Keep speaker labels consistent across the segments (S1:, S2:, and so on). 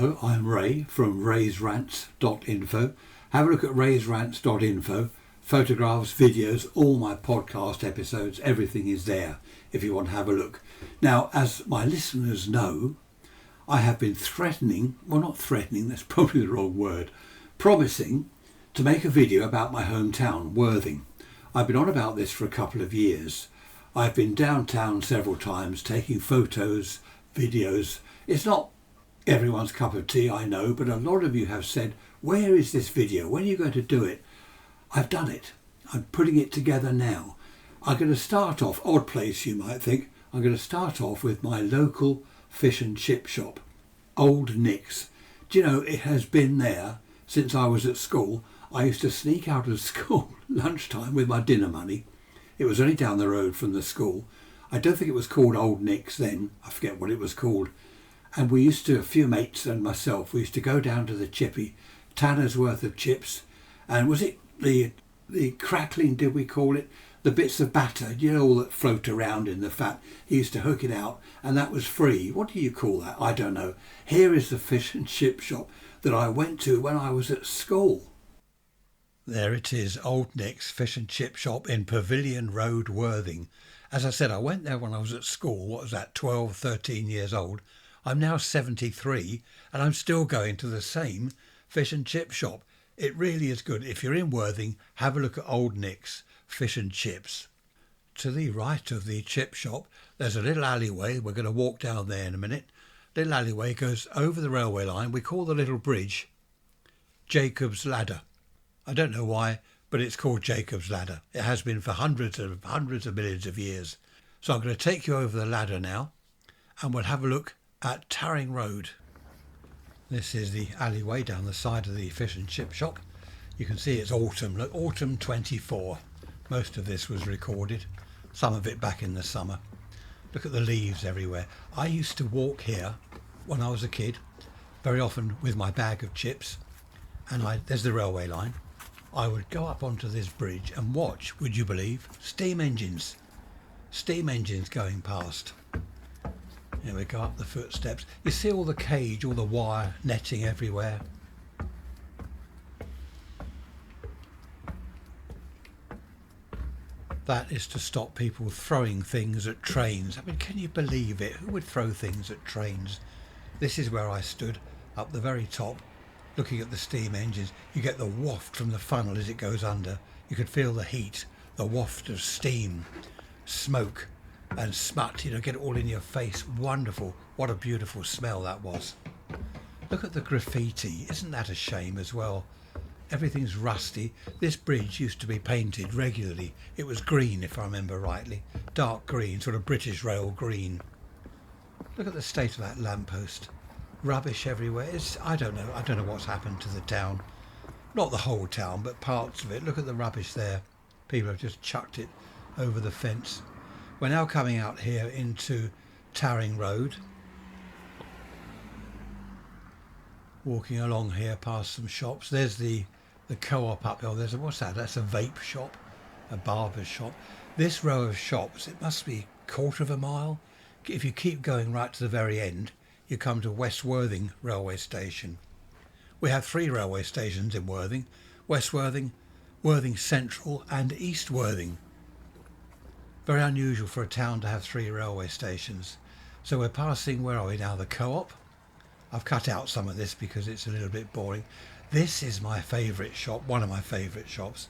S1: Hello, I'm Ray from Rants.info. Have a look at Rants.info. Photographs, videos, all my podcast episodes, everything is there if you want to have a look. Now, as my listeners know, I have been that's probably the wrong word, promising to make a video about my hometown, Worthing. I've been on about this for a couple of years. I've been downtown several times taking photos, videos. It's not everyone's cup of tea, I know, but a lot of you have said, where is this video? When are you going to do it? I've done it. I'm putting it together now. I'm going to start off, odd place you might think, I'm going to start off with my local fish and chip shop, Old Nick's. Do you know, it has been there since I was at school. I used to sneak out of school lunchtime with my dinner money. It was only down the road from the school. I don't think it was called Old Nick's then. I forget what it was called. And we used to, a few mates and myself, we used to go down to the chippy, tanner's worth of chips. And was it the crackling, did we call it? The bits of batter, you know, all that float around in the fat. He used to hook it out and that was free. What do you call that? I don't know. Here is the fish and chip shop that I went to when I was at school. There it is, Old Nick's Fish and Chip Shop in Pavilion Road, Worthing. As I said, I went there when I was at school. What was that, 12, 13 years old? I'm now 73 and I'm still going to the same fish and chip shop. It really is good. If you're in Worthing, have a look at Old Nick's Fish and Chips. To the right of the chip shop, there's a little alleyway. We're going to walk down there in a minute. Little alleyway goes over the railway line. We call the little bridge Jacob's Ladder. I don't know why, but it's called Jacob's Ladder. It has been for hundreds of millions of years. So I'm going to take you over the ladder now and we'll have a look at Tarring Road. This is the alleyway down the side of the fish and chip shop. You can see it's autumn. Look, autumn 24. Most of this was recorded, some of it back in the summer. Look at the leaves everywhere. I used to walk here when I was a kid, very often with my bag of chips, and there's the railway line. I would go up onto this bridge and watch, would you believe, steam engines going past. Here we go up the footsteps. You see all the cage, all the wire netting everywhere. That is to stop people throwing things at trains. I mean, can you believe it? Who would throw things at trains? This is where I stood, up the very top, looking at the steam engines. You get the waft from the funnel as it goes under. You could feel the heat, the waft of steam, smoke and smut, you know, get it all in your face. Wonderful. What a beautiful smell that was. Look at the graffiti. Isn't that a shame as well? Everything's rusty. This bridge used to be painted regularly. It was green, if I remember rightly. Dark green, sort of British Rail green. Look at the state of that lamppost. Rubbish everywhere. I don't know what's happened to the town. Not the whole town, but parts of it. Look at the rubbish there. People have just chucked it over the fence. We're now coming out here into Tarring Road. Walking along here past some shops. There's the co-op up there. What's that? That's a vape shop, a barber's shop. This row of shops, it must be a quarter of a mile. If you keep going right to the very end, you come to West Worthing railway station. We have 3 railway stations in Worthing: West Worthing, Worthing Central and East Worthing. Very unusual for a town to have 3 railway stations. So we're passing, where are we now? The co-op. I've cut out some of this because it's a little bit boring. This is my favourite shop, one of my favourite shops.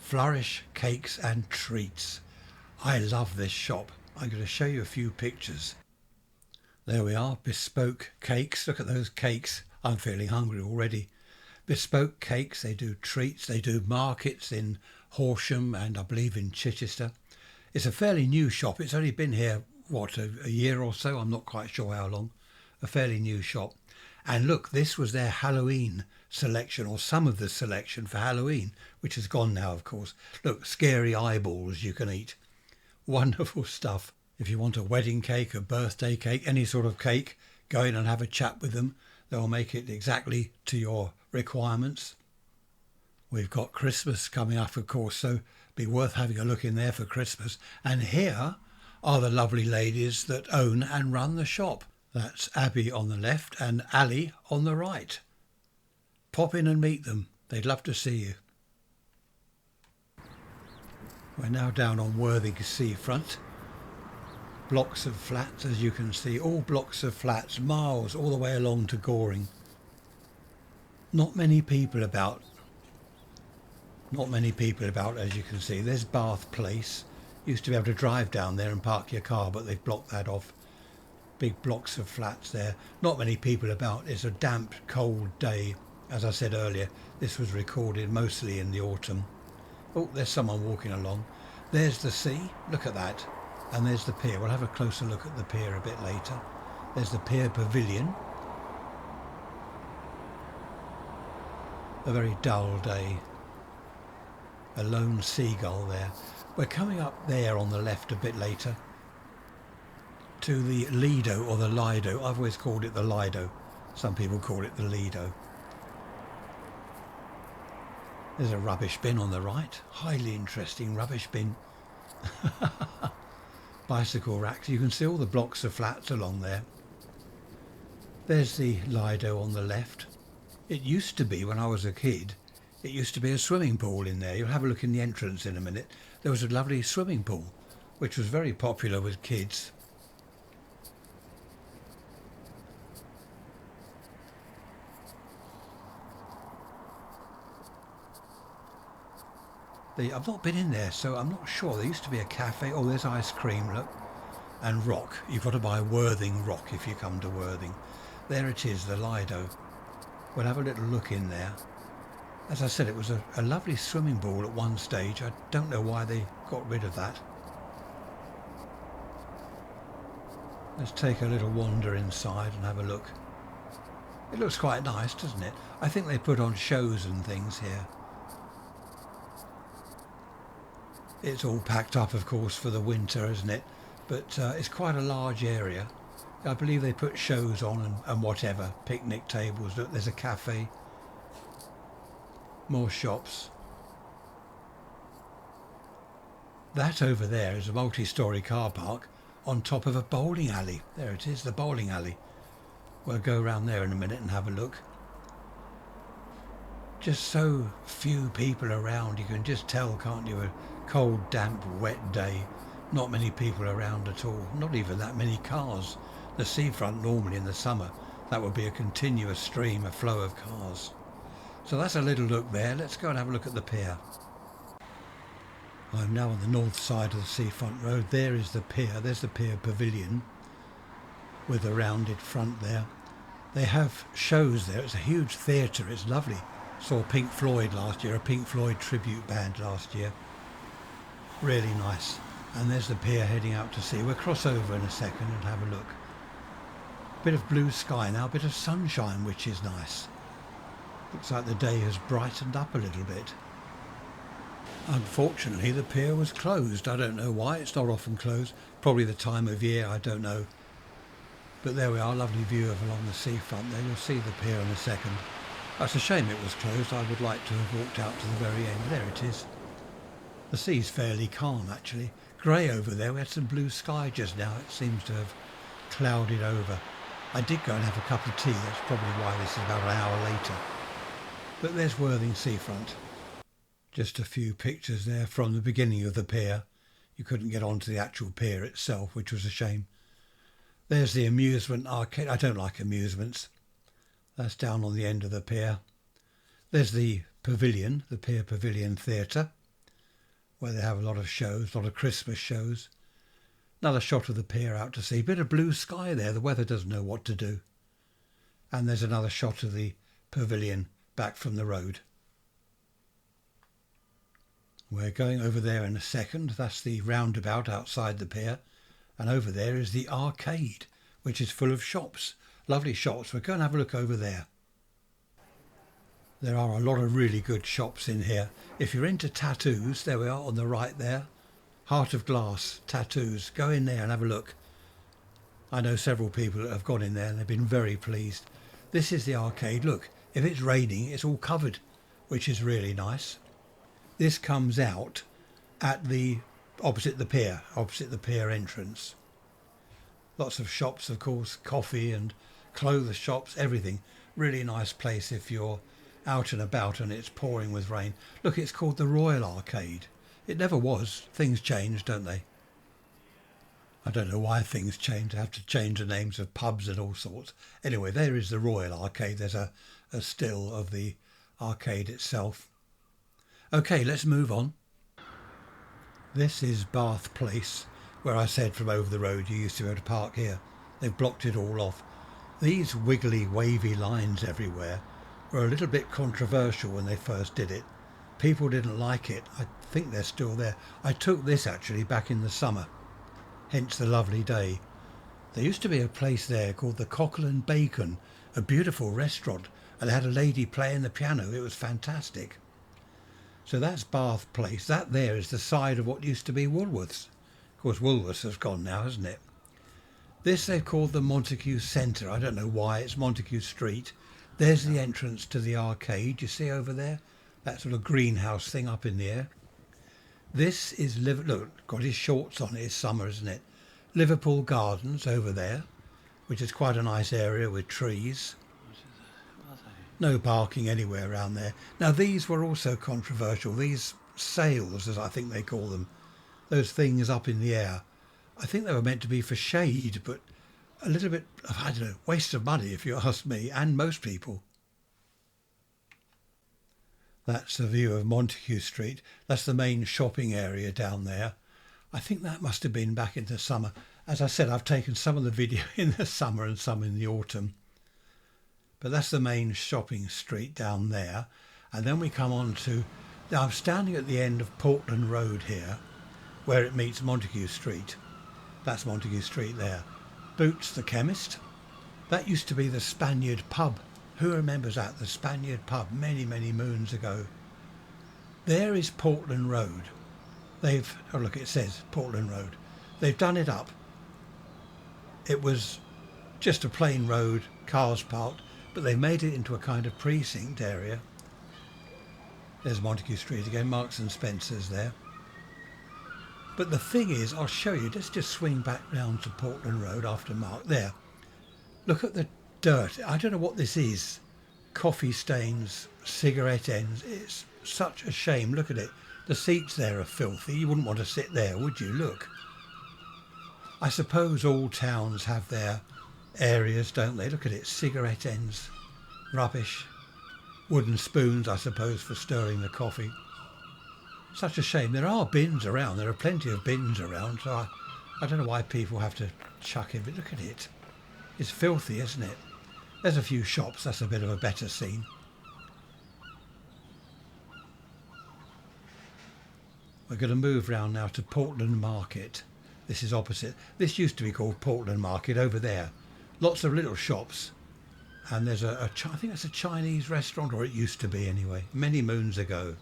S1: Flourish Cakes and Treats. I love this shop. I'm going to show you a few pictures. There we are, Bespoke Cakes. Look at those cakes. I'm feeling hungry already. Bespoke Cakes, they do treats, they do markets in Horsham and I believe in Chichester. It's a fairly new shop. It's only been here, a year or so? I'm not quite sure how long. A fairly new shop. And look, this was their Halloween selection, or some of the selection for Halloween, which has gone now, of course. Look, scary eyeballs you can eat. Wonderful stuff. If you want a wedding cake, a birthday cake, any sort of cake, go in and have a chat with them. They'll make it exactly to your requirements. We've got Christmas coming up, of course, so be worth having a look in there for Christmas. And here are the lovely ladies that own and run the shop. That's Abby on the left and Ali on the right. Pop in and meet them. They'd love to see you. We're now down on Worthing seafront. Blocks of flats, as you can see, all blocks of flats, miles all the way along to Goring. Not many people about. Not many people about, as you can see. There's Bath Place. Used to be able to drive down there and park your car, but they've blocked that off. Big blocks of flats there. Not many people about. It's a damp, cold day. As I said earlier, this was recorded mostly in the autumn. Oh, there's someone walking along. There's the sea. Look at that. And there's the pier. We'll have a closer look at the pier a bit later. There's the pier pavilion. A very dull day. A lone seagull there. We're coming up there on the left a bit later to the Lido or the Lido. I've always called it the Lido. Some people call it the Lido. There's a rubbish bin on the right. Highly interesting rubbish bin. Bicycle racks. You can see all the blocks of flats along there. There's the Lido on the left. It used to be, when I was a kid, it used to be a swimming pool in there. You'll have a look in the entrance in a minute. There was a lovely swimming pool, which was very popular with kids. I've not been in there, so I'm not sure. There used to be a cafe. Oh, there's ice cream, look. And rock. You've got to buy Worthing rock if you come to Worthing. There it is, the Lido. We'll have a little look in there. As I said, it was a lovely swimming pool at one stage. I don't know why they got rid of that. Let's take a little wander inside and have a look. It looks quite nice, doesn't it? I think they put on shows and things here. It's all packed up, of course, for the winter, isn't it? But it's quite a large area. I believe they put shows on and whatever. Picnic tables. Look, there's a cafe. More shops. That over there is a multi-storey car park on top of a bowling alley. There it is, the bowling alley. We'll go around there in a minute and have a look. Just so few people around, you can just tell, can't you? A cold, damp, wet day. Not many people around at all. Not even that many cars. The seafront normally in the summer, that would be a continuous stream, a flow of cars. So that's a little look there. Let's go and have a look at the pier. I'm now on the north side of the seafront road. There is the pier. There's the pier pavilion with a rounded front there. They have shows there. It's a huge theatre. It's lovely. Saw Pink Floyd last year, a Pink Floyd tribute band last year. Really nice. And there's the pier heading out to sea. We'll cross over in a second and have a look. Bit of blue sky now, a bit of sunshine, which is nice. Looks like the day has brightened up a little bit. Unfortunately, the pier was closed. I don't know why. It's not often closed. Probably the time of year, I don't know. But there we are, lovely view of along the seafront there. You'll see the pier in a second. That's a shame it was closed. I would like to have walked out to the very end. There it is. The sea's fairly calm, actually. Grey over there. We had some blue sky just now. It seems to have clouded over. I did go and have a cup of tea. That's probably why this is about an hour later. But there's Worthing seafront. Just a few pictures there from the beginning of the pier. You couldn't get onto the actual pier itself, which was a shame. There's the amusement arcade. I don't like amusements. That's down on the end of the pier. There's the pavilion, the Pier Pavilion Theatre, where they have a lot of shows, a lot of Christmas shows. Another shot of the pier out to sea. Bit of blue sky there. The weather doesn't know what to do. And there's another shot of the pavilion back from the road. We're going over there in a second. That's the roundabout outside the pier. And over there is the arcade, which is full of shops. Lovely shops. We're going to have a look over there. There are a lot of really good shops in here. If you're into tattoos, there we are on the right there. Heart of Glass tattoos. Go in there and have a look. I know several people that have gone in there and they've been very pleased. This is the arcade. Look, if it's raining, it's all covered, which is really nice. This comes out at the opposite the pier entrance. Lots of shops, of course, coffee and clothes shops, everything. Really nice place if you're out and about and it's pouring with rain. Look, it's called the Royal Arcade. It never was. Things change, don't they? I don't know why things change. They have to change the names of pubs and all sorts. Anyway, there is the Royal Arcade. There's a still of the arcade itself. Okay, let's move on. This is Bath Place, where I said from over the road you used to be able to park here. They've blocked it all off. These wiggly, wavy lines everywhere were a little bit controversial when they first did it. People didn't like it. I think they're still there. I took this actually back in the summer, hence the lovely day. There used to be a place there called the Cockle and Bacon, a beautiful restaurant, and they had a lady playing the piano. It was fantastic. So that's Bath Place. That there is the side of what used to be Woolworths. Of course, Woolworths has gone now, hasn't it? This they've called the Montague Centre. I don't know why. It's Montague Street. There's the entrance to the arcade. You see over there? That sort of greenhouse thing up in the air. This is look, got his shorts on. It's summer, isn't it? Liverpool Gardens over there, which is quite a nice area with trees. No parking anywhere around there. Now these were also controversial. These sails, as I think they call them, those things up in the air. I think they were meant to be for shade, but a little bit, I don't know, waste of money if you ask me, and most people. That's the view of Montague Street. That's the main shopping area down there. I think that must have been back in the summer. As I said, I've taken some of the video in the summer and some in the autumn. But that's the main shopping street down there. And then we come on to, now I'm standing at the end of Portland Road here, where it meets Montague Street. That's Montague Street there. Boots the Chemist. That used to be the Spaniard pub. Who remembers that? The Spaniard pub, many, many moons ago. There is Portland Road. Oh look, it says Portland Road. They've done it up. It was just a plain road, cars parked, but they made it into a kind of precinct area. There's Montague Street again, Marks and Spencer's there. But the thing is, I'll show you, let's just swing back round to Portland Road after Mark. There, look at the dirt. I don't know what this is. Coffee stains, cigarette ends. It's such a shame. Look at it. The seats there are filthy. You wouldn't want to sit there, would you? Look. I suppose all towns have their areas, don't they? Look at it. Cigarette ends. Rubbish. Wooden spoons, I suppose, for stirring the coffee. Such a shame. There are bins around. There are plenty of bins around. So I don't know why people have to chuck it. But look at it. It's filthy, isn't it? There's a few shops. That's a bit of a better scene. We're going to move round now to Portland Market. This is opposite. This used to be called Portland Market over there. Lots of little shops. And there's I think it's a Chinese restaurant, or it used to be anyway, many moons ago.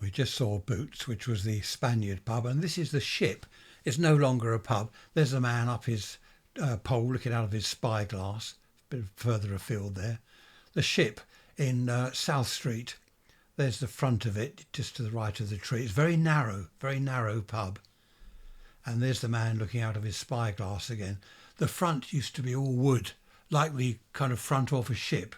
S1: We just saw Boots, which was the Spaniard pub, and this is the Ship. It's no longer a pub. There's a man up his pole looking out of his spyglass, a bit further afield there. The Ship in South Street. There's the front of it, just to the right of the tree. It's very narrow pub. And there's the man looking out of his spyglass again. The front used to be all wood, like the kind of front of a ship.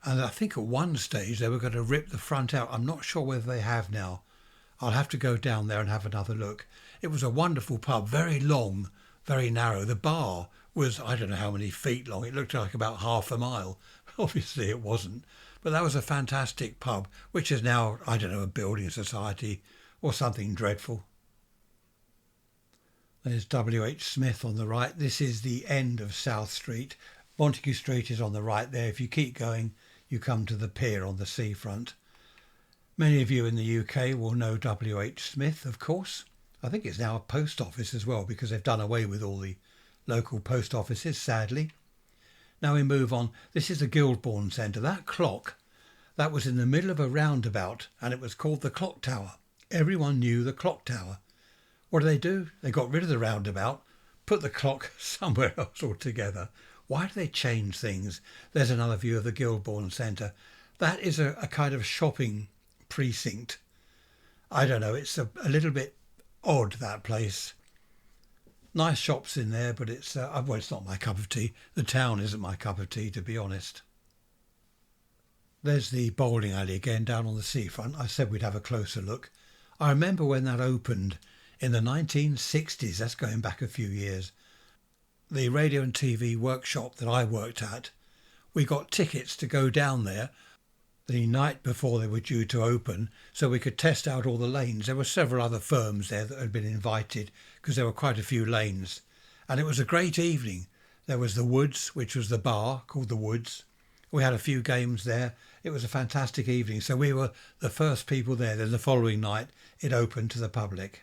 S1: And I think at one stage they were going to rip the front out. I'm not sure whether they have now. I'll have to go down there and have another look. It was a wonderful pub, very long, very narrow. The bar was, I don't know how many feet long. It looked like about half a mile. Obviously it wasn't. But that was a fantastic pub, which is now, I don't know, a building society or something dreadful. There's W.H. Smith on the right. This is the end of South Street. Montague Street is on the right there. If you keep going, you come to the pier on the seafront. Many of you in the UK will know W.H. Smith, of course. I think it's now a post office as well, because they've done away with all the local post offices, sadly. Now we move on. This is the Guildbourne Centre. That clock, that was in the middle of a roundabout, and it was called the Clock Tower. Everyone knew the Clock Tower. What do? They got rid of the roundabout, put the clock somewhere else altogether. Why do they change things? There's another view of the Guildbourne Centre. That is a kind of shopping precinct. I don't know, it's a little bit odd, that place. Nice shops in there, but it's well, it's not my cup of tea. The town isn't my cup of tea, to be honest. There's the bowling alley again down on the seafront. I said we'd have a closer look. I remember when that opened in the 1960s. That's going back a few years. The radio and TV workshop that I worked at, we got tickets to go down there the night before they were due to open so we could test out all the lanes. There were several other firms there that had been invited because there were quite a few lanes. And it was a great evening. There was the Woods, which was the bar called the Woods. We had a few games there. It was a fantastic evening. So we were the first people there. Then the following night it opened to the public.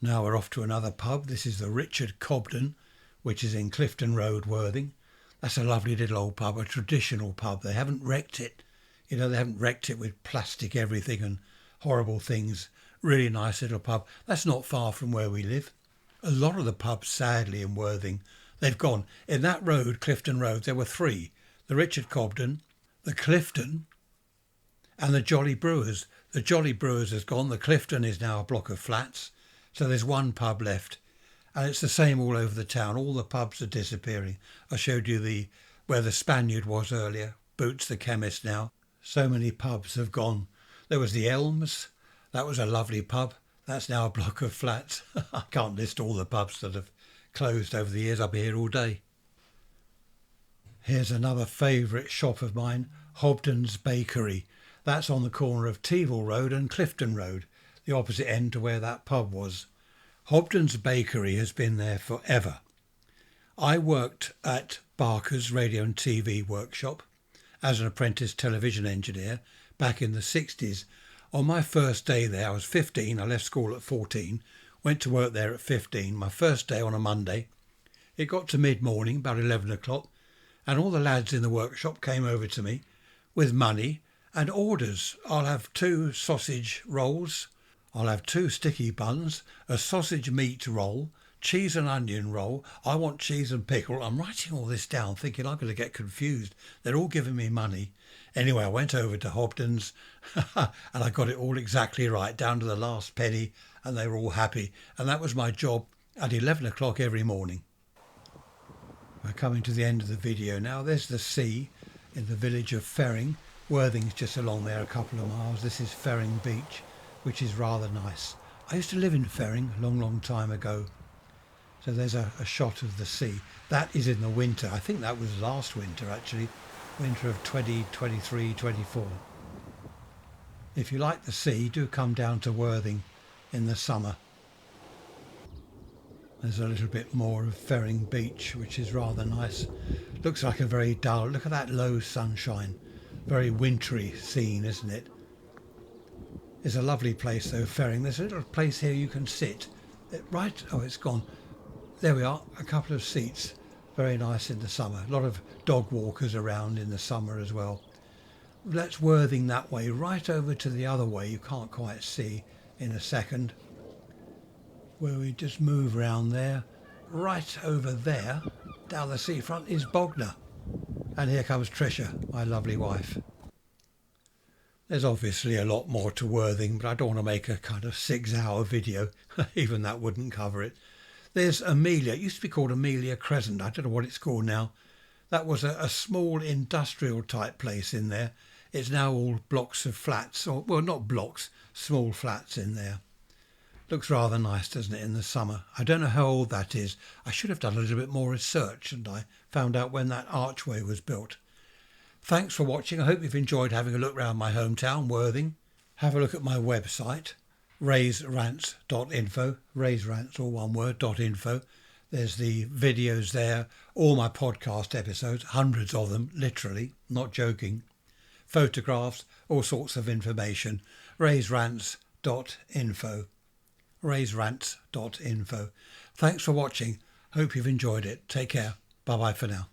S1: Now we're off to another pub. This is the Richard Cobden, which is in Clifton Road, Worthing. That's a lovely little old pub, a traditional pub. They haven't wrecked it. They haven't wrecked it with plastic everything and horrible things. Really nice little pub. That's not far from where we live. A lot of the pubs, sadly, in Worthing, they've gone. In that road, Clifton Road, there were three. The Richard Cobden, the Clifton, and the Jolly Brewers. The Jolly Brewers has gone. The Clifton is now a block of flats. So there's one pub left. And it's the same all over the town. All the pubs are disappearing. I showed you where the Spaniard was earlier. Boots the chemist now. So many pubs have gone. There was the Elms. That was a lovely pub. That's now a block of flats. I can't list all the pubs that have closed over the years. I'll be here all day. Here's another favourite shop of mine, Hobden's Bakery. That's on the corner of Tevill Road and Clifton Road, the opposite end to where that pub was. Hobden's Bakery has been there forever. I worked at Barker's Radio and TV workshop as an apprentice television engineer back in the 60s. On my first day there, I was 15, I left school at 14, went to work there at 15, my first day on a Monday. It got to mid-morning, about 11 o'clock, and all the lads in the workshop came over to me with money and orders. I'll have 2 sausage rolls, I'll have 2 sticky buns, a sausage meat roll, cheese and onion roll. I want cheese and pickle. I'm writing all this down thinking I'm going to get confused. They're all giving me money. Anyway, I went over to Hobden's and I got it all exactly right, down to the last penny, and they were all happy. And that was my job at 11 o'clock every morning. We're coming to the end of the video now. There's the sea in the village of Ferring. Worthing's just along there a couple of miles. This is Ferring Beach, which is rather nice. I used to live in Ferring a long, long time ago. So there's a shot of the sea. That is in the winter. I think that was last winter, actually. Winter of 2023, 24. If you like the sea, do come down to Worthing in the summer. There's a little bit more of Ferring Beach, which is rather nice. Looks like a very dull, look at that low sunshine. Very wintry scene, isn't it? It's a lovely place though, Ferring. There's a little place here you can sit. It's gone. There we are, a couple of seats. Very nice in the summer. A lot of dog walkers around in the summer as well. Let's Worthing that way, right over to the other way. You can't quite see in a second. Where we just move round there. Right over there, down the seafront, is Bognor. And here comes Tricia, my lovely wife. There's obviously a lot more to Worthing, but I don't want to make a kind of 6-hour video. Even that wouldn't cover it. There's Amelia. It used to be called Amelia Crescent. I don't know what it's called now. That was a small industrial type place in there. It's now all blocks of flats, or well, not blocks, small flats in there. Looks rather nice, doesn't it, in the summer? I don't know how old that is. I should have done a little bit more research, and I found out when that archway was built. Thanks for watching. I hope you've enjoyed having a look around my hometown, Worthing. Have a look at my website, raisrants.info, raisrants, all one word, .info. There's the videos there, all my podcast episodes, hundreds of them, literally, not joking. Photographs, all sorts of information, raisrants.info, raisrants.info. Thanks for watching. Hope you've enjoyed it. Take care. Bye-bye for now.